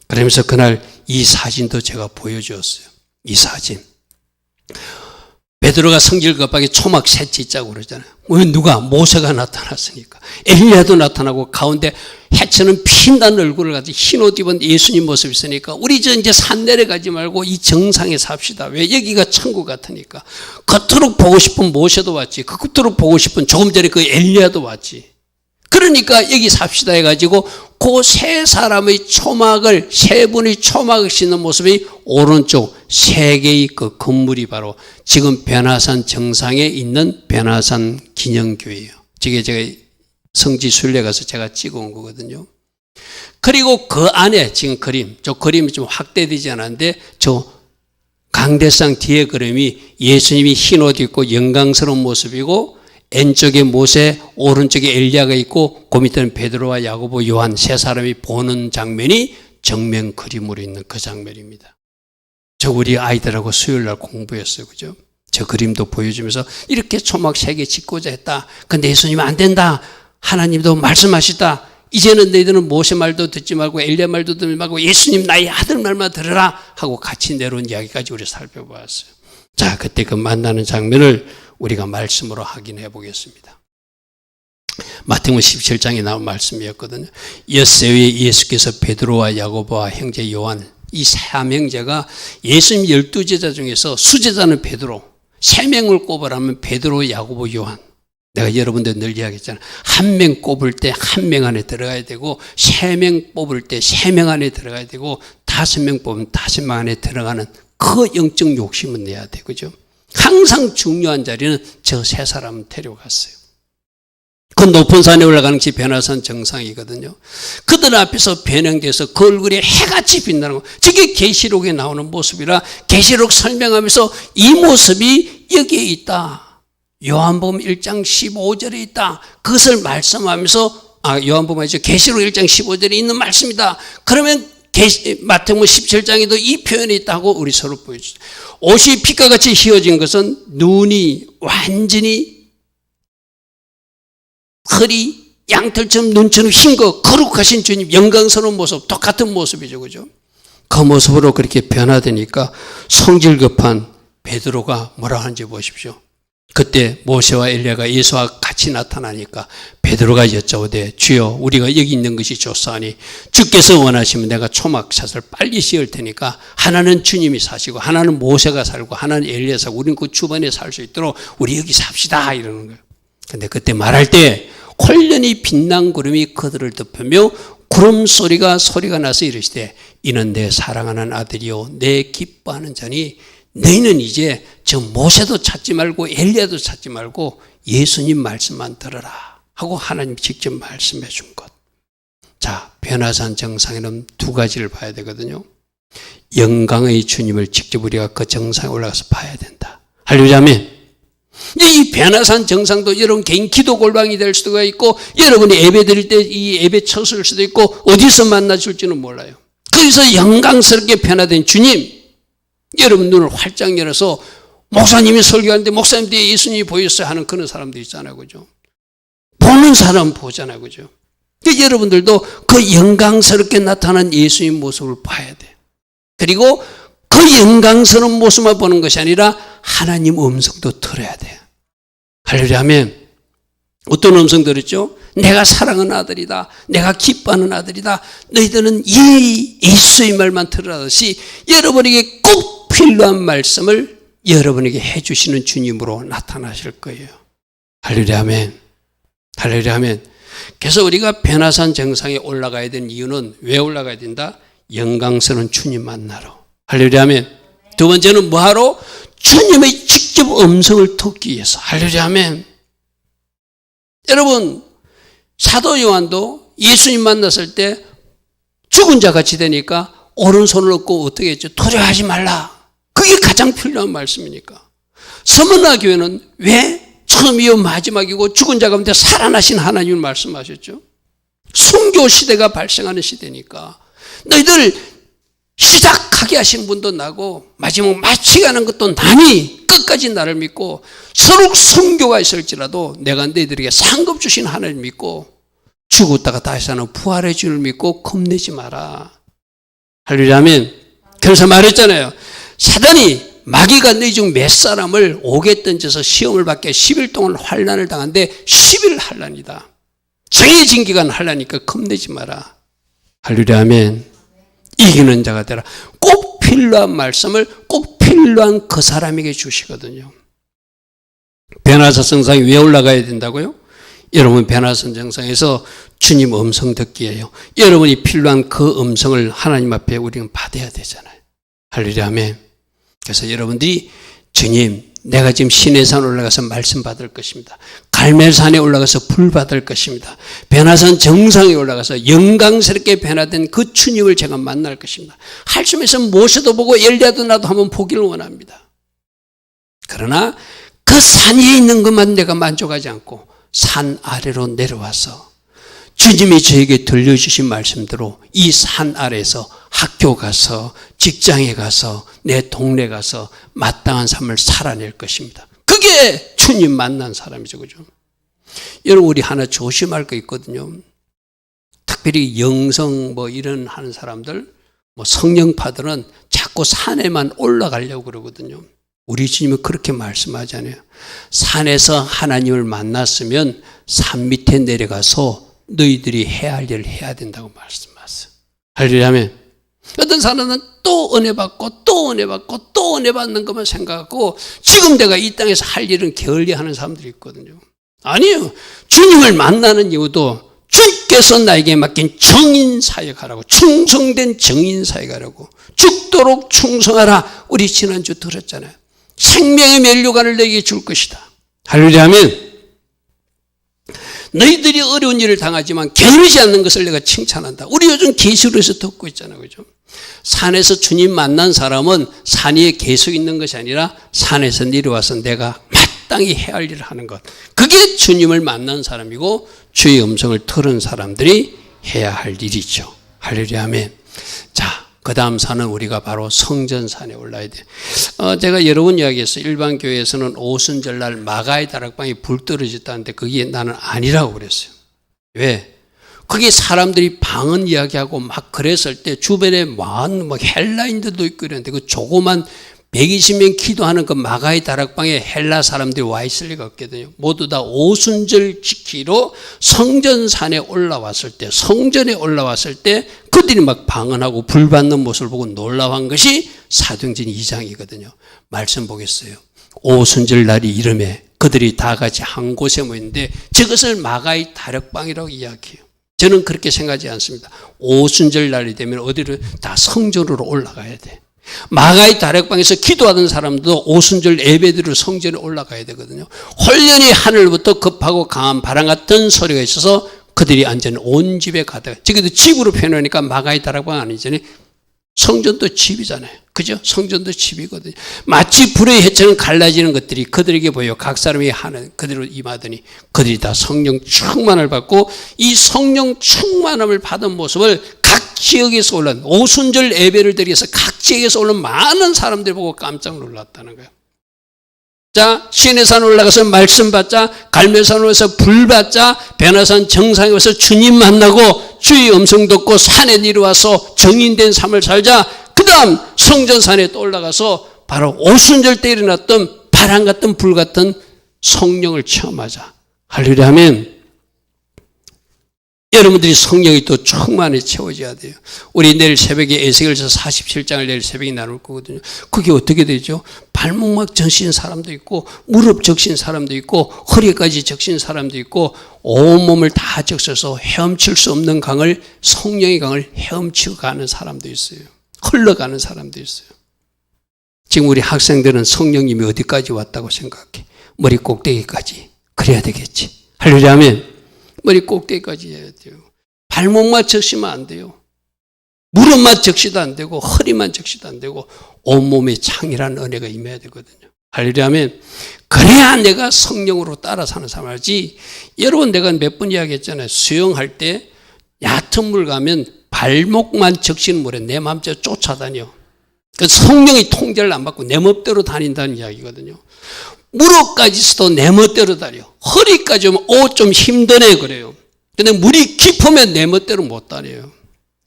그러면서 그날 이 사진도 제가 보여주었어요. 이 사진. 베드로가 성질 급하게 초막 셋째 있자고 그러잖아요. 왜 누가? 모세가 나타났으니까. 엘리야도 나타나고 가운데 해처럼 빛난 얼굴을 가지고 흰 옷 입은 예수님 모습이 있으니까 우리 이제 산 내려가지 말고 이 정상에 삽시다. 왜? 여기가 천국 같으니까. 겉으로 보고 싶은 모세도 왔지. 겉으로 보고 싶은 조금 전에 그 엘리야도 왔지. 그러니까 여기 삽시다 해가지고 그 세 사람의 초막을, 세 분의 초막을 싣는 모습이 오른쪽 세 개의 그 건물이 바로 지금 변화산 정상에 있는 변화산 기념교회예요. 저게 제가 성지 순례 가서 제가 찍어온 거거든요. 그리고 그 안에 지금 저 그림이 좀 확대되지 않았는데 저 강대상 뒤에 그림이 예수님이 흰 옷 입고 영광스러운 모습이고 왼쪽에 모세, 오른쪽에 엘리야가 있고 그 밑에는 베드로와 야고보, 요한 세 사람이 보는 장면이 정면 그림으로 있는 그 장면입니다. 저 우리 아이들하고 수요일날 공부했어요. 그죠? 저 그림도 보여주면서 이렇게 초막 3개 짓고자 했다. 근데 예수님은 안 된다. 하나님도 말씀하시다. 이제는 너희들은 모세 말도 듣지 말고 엘리야 말도 듣지 말고 예수님 나의 아들 말만 들으라 하고 같이 내려온 이야기까지 우리 살펴보았어요. 자, 그때 그 만나는 장면을 우리가 말씀으로 확인해 보겠습니다. 마태복음 17장에 나온 말씀이었거든요. 엿새 위에 예수께서 베드로와 야고보와 형제 요한 이 세 형제가 예수님 12제자 중에서 수제자는 베드로, 3명을 꼽으라면 베드로, 야고보, 요한. 내가 여러분들 늘 이야기했잖아요. 1명 꼽을 때 1명 안에 들어가야 되고 3명 뽑을 때 3명 안에 들어가야 되고 5명 뽑으면 5명 안에 들어가는 그 영적 욕심은 내야 돼. 그죠? 항상 중요한 자리는 저 세 사람은 데려갔어요. 그 높은 산에 올라가는 것이 변화산 정상이거든요. 그들 앞에서 변형돼서 그 얼굴에 해같이 빛나는 거. 저게 계시록에 나오는 모습이라 계시록 설명하면서 이 모습이 여기에 있다. 요한복음 1장 15절에 있다. 그것을 말씀하면서 요한복음이죠. 계시록 1장 15절에 있는 말씀이다. 그러면 마태복음 17장에도 이 표현이 있다고 우리 서로 보여주죠. 옷이 빛과 같이 휘어진 것은 눈이 완전히 털이 양털처럼 눈처럼 흰 거, 거룩하신 주님 영광스러운 모습, 똑같은 모습이죠. 그죠? 그 모습으로 그렇게 변화되니까 성질 급한 베드로가 뭐라 하는지 보십시오. 그때 모세와 엘리야가 예수와 같이 나타나니까 베드로가 여쭤오되 주여 우리가 여기 있는 것이 좋사하니 주께서 원하시면 내가 초막샷을 빨리 씌울 테니까 하나는 주님이 사시고 하나는 모세가 살고 하나는 엘리야 살고 우리는 그 주변에 살 수 있도록 우리 여기 삽시다 이러는 거예요. 근데 그때 말할 때 홀련히 빛난 구름이 그들을 덮으며 구름 소리가 나서 이르시되 이는 내 사랑하는 아들이요 내 기뻐하는 자니 너희는 이제 저 모세도 찾지 말고 엘리야도 찾지 말고 예수님 말씀만 들어라 하고 하나님 직접 말씀해 준 것. 자, 변화산 정상에는 두 가지를 봐야 되거든요. 영광의 주님을 직접 우리가 그 정상에 올라가서 봐야 된다. 할렐루야 아멘. 이 변화산 정상도 여러분 개인 기도 골방이 될 수도 있고 여러분이 예배 드릴 때 이 예배 처소일 수도 있고 어디서 만나줄지는 몰라요. 거기서 영광스럽게 변화된 주님 여러분 눈을 활짝 열어서 목사님이 설교하는데 목사님 뒤에 예수님이 보였어요 하는 그런 사람도 있잖아요. 그죠? 보는 사람 보잖아요. 그죠? 여러분들도 그 영광스럽게 나타난 예수님 모습을 봐야 돼. 그리고 그 영광스러운 모습만 보는 것이 아니라 하나님 음성도 들어야 돼. 할렐루야 아멘. 어떤 음성 들었죠? 내가 사랑하는 아들이다. 내가 기뻐하는 아들이다. 너희들은 이 예수의 말만 들으라듯이 여러분에게 꼭 필요한 말씀을 여러분에게 해주시는 주님으로 나타나실 거예요. 할렐루야 아멘. 할렐루야 아멘. 그래서 우리가 변화산 정상에 올라가야 되는 이유는 왜 올라가야 된다? 영광스러운 주님 만나러. 할렐루야 아멘. 두 번째는 뭐하러? 주님의 직접 음성을 듣기 위해서. 할렐루야 아멘. 여러분 사도 요한도 예수님 만났을 때 죽은 자 같이 되니까 오른손을 얻고 어떻게 했죠? 두려워하지 말라. 그게 가장 필요한 말씀이니까. 서문화 교회는 왜 처음이요 마지막이고 죽은 자 가운데 살아나신 하나님을 말씀하셨죠? 순교 시대가 발생하는 시대니까 너희들 시작하게 하신 분도 나고 마지막 마치게 하는 것도 나니 끝까지 나를 믿고 서로 순교가 있을지라도 내가 너희들에게 상급 주신 하나님 믿고 죽었다가 다시 사는 부활의 주를 믿고 겁내지 마라. 할렐루야 아멘. 그래서 말했잖아요. 사단이 마귀가 너희 중 몇 사람을 옥에 던져서 시험을 받게 10일 동안 환난을 당한데 10일 환난이다. 정해진 기간 환난이니까 겁내지 마라. 할렐루야 아멘. 이기는 자가 되라. 꼭 필요한 말씀을 꼭 필요한 그 사람에게 주시거든요. 변화산 정상에 왜 올라가야 된다고요? 여러분 변화산 정상에서 주님 음성 듣기예요. 여러분이 필요한 그 음성을 하나님 앞에 우리는 받아야 되잖아요. 할렐루야 아멘. 그래서 여러분들이 주님 내가 지금 시내산 올라가서 말씀 받을 것입니다. 갈멜산에 올라가서 불 받을 것입니다. 변화산 정상에 올라가서 영광스럽게 변화된 그 주님을 제가 만날 것입니다. 할수면서 모세도 보고 엘리야도 나도 한번 보기를 원합니다. 그러나 그 산 위에 있는 것만 내가 만족하지 않고 산 아래로 내려와서 주님이 저에게 들려주신 말씀대로 이 산 아래에서 학교 가서 직장에 가서 내 동네 가서 마땅한 삶을 살아낼 것입니다. 그게 주님 만난 사람이죠. 그죠? 여러분 우리 하나 조심할 거 있거든요. 특별히 영성 이런 하는 사람들 성령파들은 자꾸 산에만 올라가려고 그러거든요. 우리 주님은 그렇게 말씀하잖아요. 산에서 하나님을 만났으면 산 밑에 내려가서 너희들이 해야 할 일을 해야 된다고 말씀하세요. 할렐루야 아멘. 어떤 사람은 또 은혜 받고 또 은혜 받고 또 은혜 받는 것만 생각하고 지금 내가 이 땅에서 할 일은 게을리하는 사람들이 있거든요. 아니요. 주님을 만나는 이유도 주께서 나에게 맡긴 정인 사역하라고 충성된 정인 사역하라고 죽도록 충성하라. 우리 지난주 들었잖아요. 생명의 면류관을 너에게 줄 것이다. 할렐루야 아멘. 너희들이 어려운 일을 당하지만 게으르지 않는 것을 내가 칭찬한다. 우리 요즘 계시록에서 듣고 있잖아요. 그죠? 산에서 주님 만난 사람은 산 위에 계속 있는 것이 아니라 산에서 내려와서 내가 마땅히 해야 할 일을 하는 것. 그게 주님을 만난 사람이고 주의 음성을 들은 사람들이 해야 할 일이죠. 할렐루야, 아멘. 자, 그 다음 산은 우리가 바로 성전산에 올라야 돼. 제가 여러 번 이야기했어요. 일반 교회에서는 오순절날 마가의 다락방에 불 떨어졌다는데 그게 나는 아니라고 그랬어요. 왜? 그게 사람들이 방언 이야기하고 막 그랬을 때 주변에 많은 막 헬라인들도 있고 이랬는데 그 조그만 120명 기도하는 그 마가의 다락방에 헬라 사람들이 와 있을 리가 없거든요. 모두 다 오순절 지키러 성전산에 올라왔을 때, 성전에 올라왔을 때 그들이 막 방언하고 불 받는 모습을 보고 놀라워한 것이 사도행전 2장이거든요. 말씀 보겠어요. 오순절 날이 이름에 그들이 다 같이 한 곳에 모였는데 저것을 마가의 다락방이라고 이야기해요. 저는 그렇게 생각하지 않습니다. 오순절 날이 되면 어디를 다 성전으로 올라가야 돼. 마가의 다락방에서 기도하던 사람도 오순절 예배드리러 성전에 올라가야 되거든요. 홀연히 하늘부터 급하고 강한 바람 같은 소리가 있어서 그들이 앉은 온 집에 가다가, 저기도 집으로 표현하니까 마가의 다락방 아니잖아요. 성전도 집이잖아요. 그죠? 성전도 집이거든요. 마치 불의 해처럼 갈라지는 것들이 그들에게 보여 각 사람이 하는 그대로 임하더니 그들이 다 성령 충만을 받고 이 성령 충만함을 받은 모습을 각 지역에서 올라온 오순절 예배를 드리기 위해서 각 지역에서 올라온 많은 사람들 보고 깜짝 놀랐다는 거예요. 자, 시내산 올라가서 말씀 받자, 갈멜산 올라가서 불 받자, 변화산 정상에 와서 주님 만나고 주의 음성 듣고 산에 내려와서 정인된 삶을 살자. 그 다음 성전산에 또 올라가서 바로 오순절 때 일어났던 바람 같은 불 같은 성령을 체험하자. 할렐루야 하면 여러분들이 성령이 또 충만히 채워져야 돼요. 우리 내일 새벽에 에스겔서 47장을 내일 새벽에 나눌 거거든요. 그게 어떻게 되죠? 발목막 적신 사람도 있고 무릎 적신 사람도 있고 허리까지 적신 사람도 있고 온몸을 다 적셔서 헤엄칠 수 없는 강을, 성령의 강을 헤엄치고 가는 사람도 있어요. 흘러가는 사람도 있어요. 지금 우리 학생들은 성령님이 어디까지 왔다고 생각해? 머리 꼭대기까지. 그래야 되겠지. 할렐루야 하면 머리 꼭대기까지 해야 돼요. 발목만 적시면 안 돼요. 무릎만 적시도 안 되고 허리만 적시도 안 되고 온몸에 창이라는 은혜가 임해야 되거든요. 할렐루야 하면 그래야 내가 성령으로 따라 사는 삶을 하지. 여러분 내가 몇 번 이야기했잖아요. 수영할 때 얕은 물 가면 발목만 적시는 물에 내 마음대로 쫓아다녀. 그 성령의 통제를 안 받고 내 멋대로 다닌다는 이야기거든요. 무릎까지서도 내 멋대로 다녀. 허리까지 오면 좀 힘드네 그래요. 근데 물이 깊으면 내 멋대로 못 다녀요.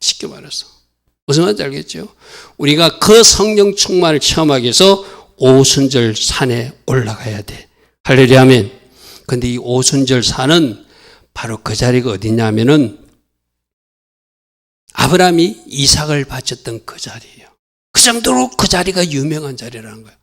쉽게 말해서. 무슨 말인지 알겠죠? 우리가 그 성령 충만을 체험하기 위해서 오순절 산에 올라가야 돼. 할렐루야 아멘. 근데 이 오순절 산은 바로 그 자리가 어디냐면은 아브라함이 이삭을 바쳤던 그 자리예요. 그 정도로 그 자리가 유명한 자리라는 거예요.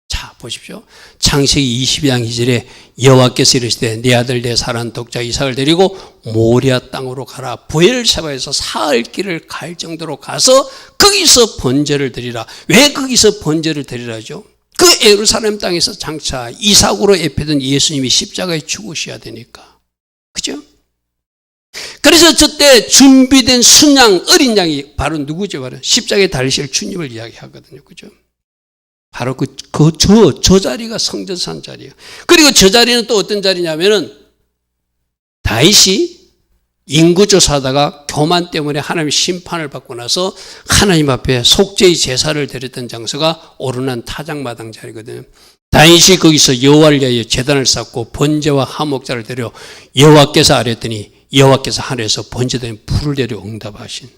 자, 보십시오. 창세기 22장 2절에 여호와께서 이르시되 네 아들 내 사랑하는 독자 이삭을 데리고 모리아 땅으로 가라. 브엘세바에서 사흘 길을 갈 정도로 가서 거기서 번제를 드리라. 왜 거기서 번제를 드리라죠? 그 예루살렘 땅에서 장차 이삭으로 예표된 예수님이 십자가에 죽으셔야 되니까. 그죠? 그래서 저때 준비된 순양 어린 양이 바로 누구죠? 바로 십자가에 달리실 주님을 이야기하거든요. 그죠? 바로 저 자리가 성전산 자리예요. 그리고 저 자리는 또 어떤 자리냐면은 다윗이 인구조사하다가 교만 때문에 하나님의 심판을 받고 나서 하나님 앞에 속죄의 제사를 드렸던 장소가 오르난 타작마당 자리거든요. 다윗이 거기서 여호와를 위하여 제단을 쌓고 번제와 화목자를 드려 여호와께서 아뢰더니 여호와께서 하늘에서 번제된 불을 내려 응답하신.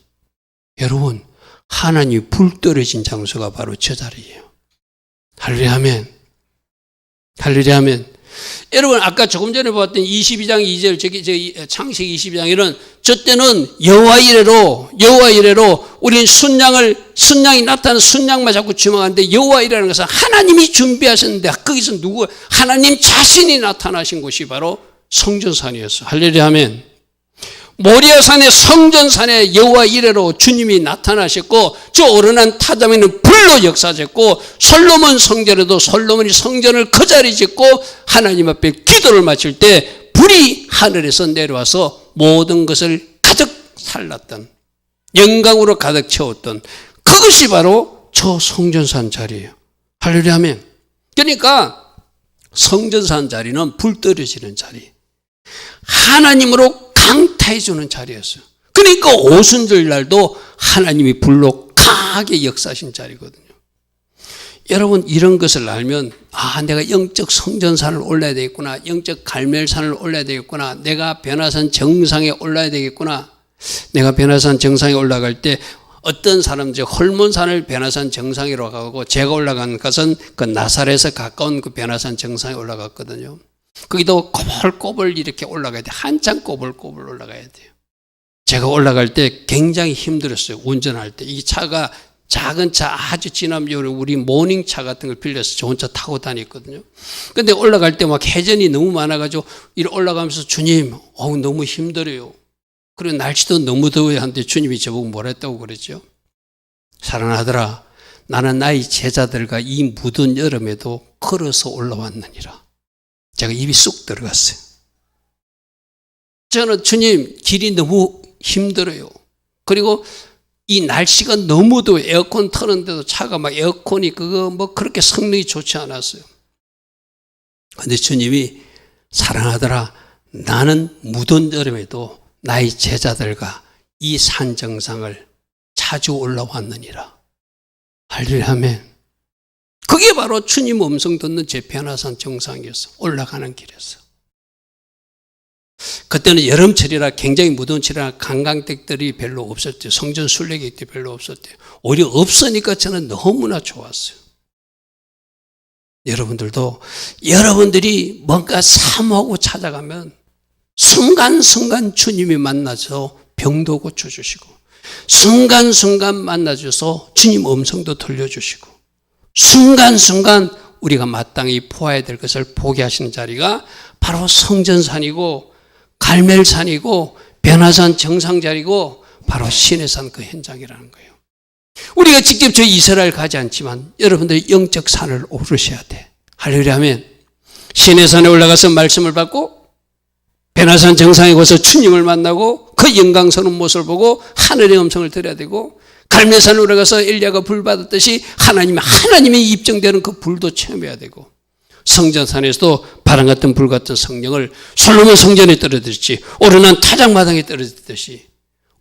여러분, 하나님이 불 떨어진 장소가 바로 저 자리예요. 할렐루야 아멘. 할렐루야 아멘. 여러분 아까 조금 전에 보았던 22장 2절 저기 창세기 22장에는 저 때는 여호와 이래로 우리는 순양이 나타나는 순양만 자꾸 주목하는데 여호와 이래라는 것은 하나님이 준비하셨는데 거기서 누구 하나님 자신이 나타나신 곳이 바로 성전산이었어. 할렐루야 아멘. 모리아산의 성전산에 여호와 이래로 주님이 나타나셨고 저 오르난 타작에는 불로 역사졌고 솔로몬 성전에도 솔로몬이 성전을 그 자리 짓고 하나님 앞에 기도를 마칠 때 불이 하늘에서 내려와서 모든 것을 가득 살랐던 영광으로 가득 채웠던 그것이 바로 저 성전산 자리예요. 할렐루야 아멘. 그러니까 성전산 자리는 불 떨어지는 자리, 하나님으로 강타해주는 자리였어요. 그러니까 오순절 날도 하나님이 불로 강하게 역사하신 자리거든요. 여러분, 이런 것을 알면 내가 영적 성전산을 올라야 되겠구나, 영적 갈멜산을 올라야 되겠구나, 내가 변화산 정상에 올라야 되겠구나. 내가 변화산 정상에 올라갈 때 어떤 사람, 헐몬산을 변화산 정상으로 가고, 제가 올라간 것은 그 나사렛에서 가까운 그 변화산 정상에 올라갔거든요. 거기도 꼬불꼬불 이렇게 올라가야 돼. 한참 꼬불꼬불 올라가야 돼요. 제가 올라갈 때 굉장히 힘들었어요. 운전할 때. 이 차가 작은 차, 아주 지난번에 우리 모닝차 같은 걸 빌려서 저 혼자 타고 다녔거든요. 근데 올라갈 때 막 회전이 너무 많아가지고 이렇게 올라가면서 주님, 너무 힘들어요. 그리고 날씨도 너무 더워요. 한데 주님이 저보고 뭐라 했다고 그랬죠? 사랑하더라, 나는 나의 제자들과 이 무더운 여름에도 걸어서 올라왔느니라. 제가 입이 쑥 들어갔어요. 저는 주님, 길이 너무 힘들어요. 그리고 이 날씨가 너무 더워요. 에어컨 트는데도 차가 막 에어컨이 그렇게 성능이 좋지 않았어요. 근데 주님이 사랑하더라, 나는 무더운 여름에도 나의 제자들과 이 산 정상을 자주 올라왔느니라. 할렐루야, 아멘. 그게 바로 주님 음성 듣는 제 변화산 정상이었어. 올라가는 길이었어. 그때는 여름철이라 굉장히 무더운 철이라 관광객들이 별로 없었대요. 성전 순례객들이 별로 없었대요. 오히려 없으니까 저는 너무나 좋았어요. 여러분들이 뭔가 사모하고 찾아가면 순간순간 주님이 만나서 병도 고쳐주시고, 순간순간 만나줘서 주님 음성도 들려주시고, 순간순간 우리가 마땅히 보아야 될 것을 보게 하시는 자리가 바로 성전산이고, 갈멜산이고, 변화산 정상자리고, 바로 시내산 그 현장이라는 거예요. 우리가 직접 저 이스라엘 가지 않지만 여러분들이 영적 산을 오르셔야 돼. 할렐루야, 아멘. 시내산에 올라가서 말씀을 받고, 변화산 정상에 가서 주님을 만나고 그 영광스러운 모습을 보고 하늘의 음성을 들어야 되고, 갈멜산에 올라가서 엘리야가 불 받았듯이 하나님의 입증되는 그 불도 체험해야 되고, 성전산에서도 바람 같은 불 같은 성령을 솔로몬 성전에 떨어졌지, 오르난 타작마당에 떨어졌듯이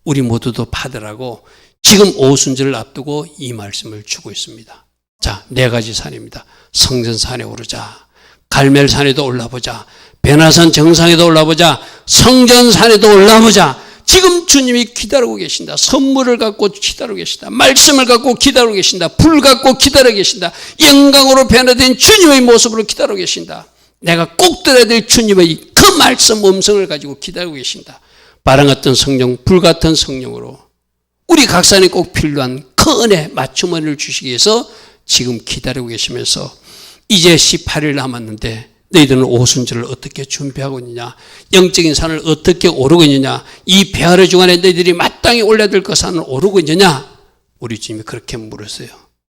우리 모두도 받으라고 지금 오순절을 앞두고 이 말씀을 주고 있습니다. 자, 4가지 산입니다. 성전산에 오르자, 갈멜산에도 올라보자, 변화산 정상에도 올라보자, 성전산에도 올라보자. 지금 주님이 기다리고 계신다. 선물을 갖고 기다리고 계신다. 말씀을 갖고 기다리고 계신다. 불 갖고 기다리고 계신다. 영광으로 변화된 주님의 모습으로 기다리고 계신다. 내가 꼭 들어야 될 주님의 그 말씀 음성을 가지고 기다리고 계신다. 바람 같은 성령, 불 같은 성령으로 우리 각산에 꼭 필요한 그 은혜, 맞춤원을 주시기 위해서 지금 기다리고 계시면서 이제 18일 남았는데 너희들은 오순절을 어떻게 준비하고 있느냐, 영적인 산을 어떻게 오르고 있느냐, 이 배하러 주간에 너희들이 마땅히 올라야 될 그 산을 오르고 있느냐. 우리 주님이 그렇게 물었어요.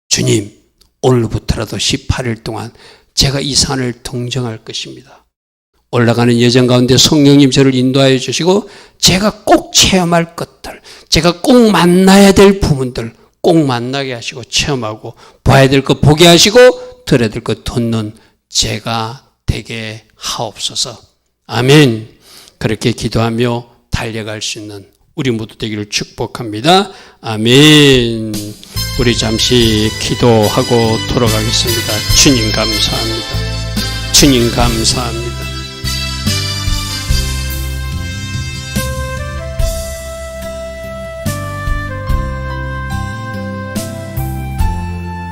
주님, 오늘부터라도 18일 동안 제가 이 산을 동정할 것입니다. 올라가는 여정 가운데 성령님 저를 인도하여 주시고, 제가 꼭 체험할 것들, 제가 꼭 만나야 될 부분들 꼭 만나게 하시고, 체험하고, 봐야 될 것 보게 하시고, 들어야 될 것 듣는 제가 되게 하옵소서. 아멘. 그렇게 기도하며 달려갈 수 있는 우리 모두 되기를 축복합니다. 아멘. 우리 잠시 기도하고 돌아가겠습니다. 주님 감사합니다. 주님 감사합니다.